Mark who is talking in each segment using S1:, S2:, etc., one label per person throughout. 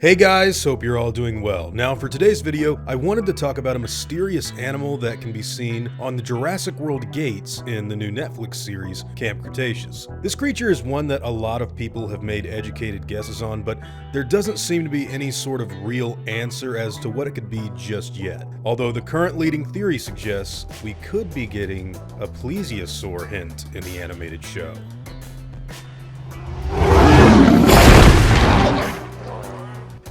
S1: Hey guys, hope you're all doing well. Now for today's video, I wanted to talk about a mysterious animal that can be seen on the Jurassic World gates in the new Netflix series, Camp Cretaceous. This creature is one that a lot of people have made educated guesses on, but there doesn't seem to be any sort of real answer as to what it could be just yet. Although the current leading theory suggests we could be getting a Plesiosaur hint in the animated show.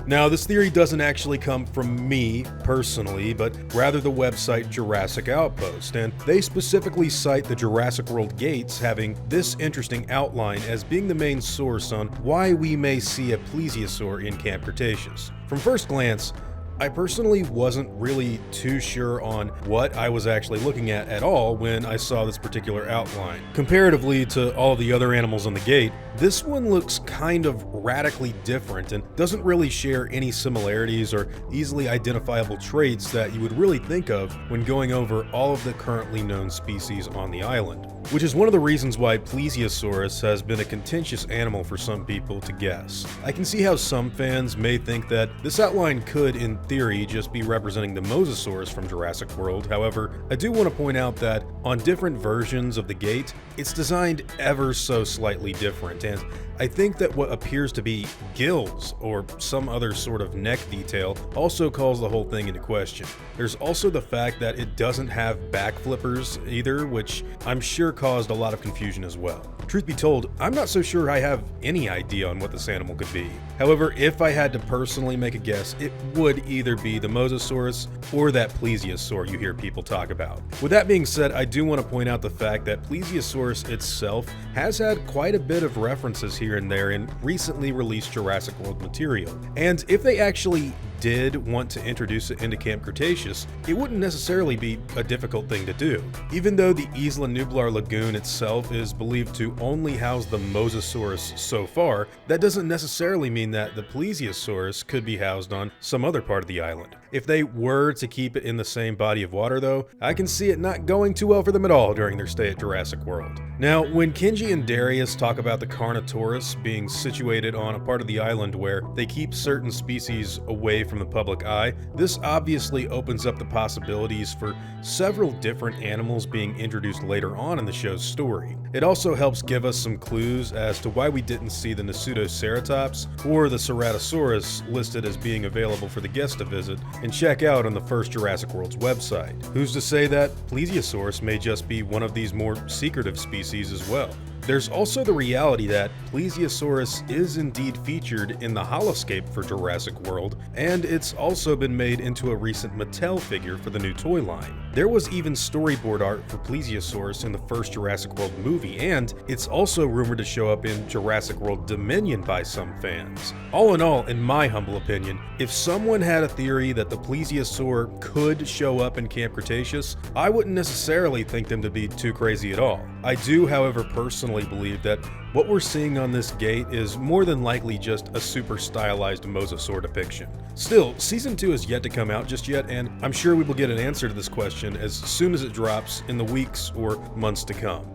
S1: Now, this theory doesn't actually come from me personally, but rather the website Jurassic Outpost, and they specifically cite the Jurassic World gates having this interesting outline as being the main source on why we may see a Plesiosaur in Camp Cretaceous. From first glance, I personally wasn't really too sure on what I was actually looking at all when I saw this particular outline. Comparatively to all the other animals on the gate, this one looks kind of radically different and doesn't really share any similarities or easily identifiable traits that you would really think of when going over all of the currently known species on the island. Which is one of the reasons why Plesiosaurus has been a contentious animal for some people to guess. I can see how some fans may think that this outline could, in theory, just be representing the Mosasaurus from Jurassic World. However, I do want to point out that on different versions of the gate, it's designed ever so slightly different, and I think that what appears to be gills or some other sort of neck detail also calls the whole thing into question. There's also the fact that it doesn't have back flippers either, which I'm sure caused a lot of confusion as well. Truth be told, I'm not so sure I have any idea on what this animal could be. However, if I had to personally make a guess, it would either be the Mosasaurus or that Plesiosaur you hear people talk about. With that being said, I do want to point out the fact that Plesiosaurus itself has had quite a bit of references here and there in recently released Jurassic World material. And if they actually did want to introduce it into Camp Cretaceous, it wouldn't necessarily be a difficult thing to do. Even though the Isla Nublar Lagoon itself is believed to only house the Mosasaurus so far, that doesn't necessarily mean that the Plesiosaurus could be housed on some other part of the island. If they were to keep it in the same body of water though, I can see it not going too well for them at all during their stay at Jurassic World. Now, when Kenji and Darius talk about the Carnotaurus being situated on a part of the island where they keep certain species away from the public eye, this obviously opens up the possibilities for several different animals being introduced later on in the show's story. It also helps give us some clues as to why we didn't see the Nasutoceratops or the Ceratosaurus listed as being available for the guests to visit and check out on the first Jurassic World's website. Who's to say that Plesiosaurus may just be one of these more secretive species as well? There's also the reality that Plesiosaurus is indeed featured in the holoscape for Jurassic World, and it's also been made into a recent Mattel figure for the new toy line. There was even storyboard art for Plesiosaurus in the first Jurassic World movie, and it's also rumored to show up in Jurassic World Dominion by some fans. All in all, in my humble opinion, if someone had a theory that the Plesiosaur could show up in Camp Cretaceous, I wouldn't necessarily think them to be too crazy at all. I do, however, personally believe that what we're seeing on this gate is more than likely just a super stylized Mosasaur depiction. Still, Season 2 is yet to come out just yet, and I'm sure we will get an answer to this question as soon as it drops in the weeks or months to come.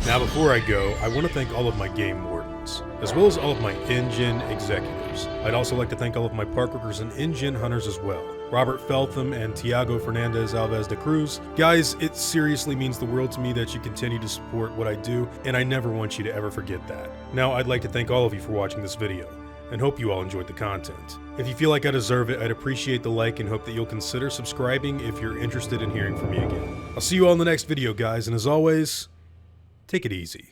S1: Now before I go, I want to thank all of my game wardens, as well as all of my InGen executives. I'd also like to thank all of my park workers and InGen hunters as well. Robert Feltham and Tiago Fernandez Alves de Cruz. Guys, it seriously means the world to me that you continue to support what I do, and I never want you to ever forget that. Now, I'd like to thank all of you for watching this video, and hope you all enjoyed the content. If you feel like I deserve it, I'd appreciate the like and hope that you'll consider subscribing if you're interested in hearing from me again. I'll see you all in the next video, guys, and as always, take it easy.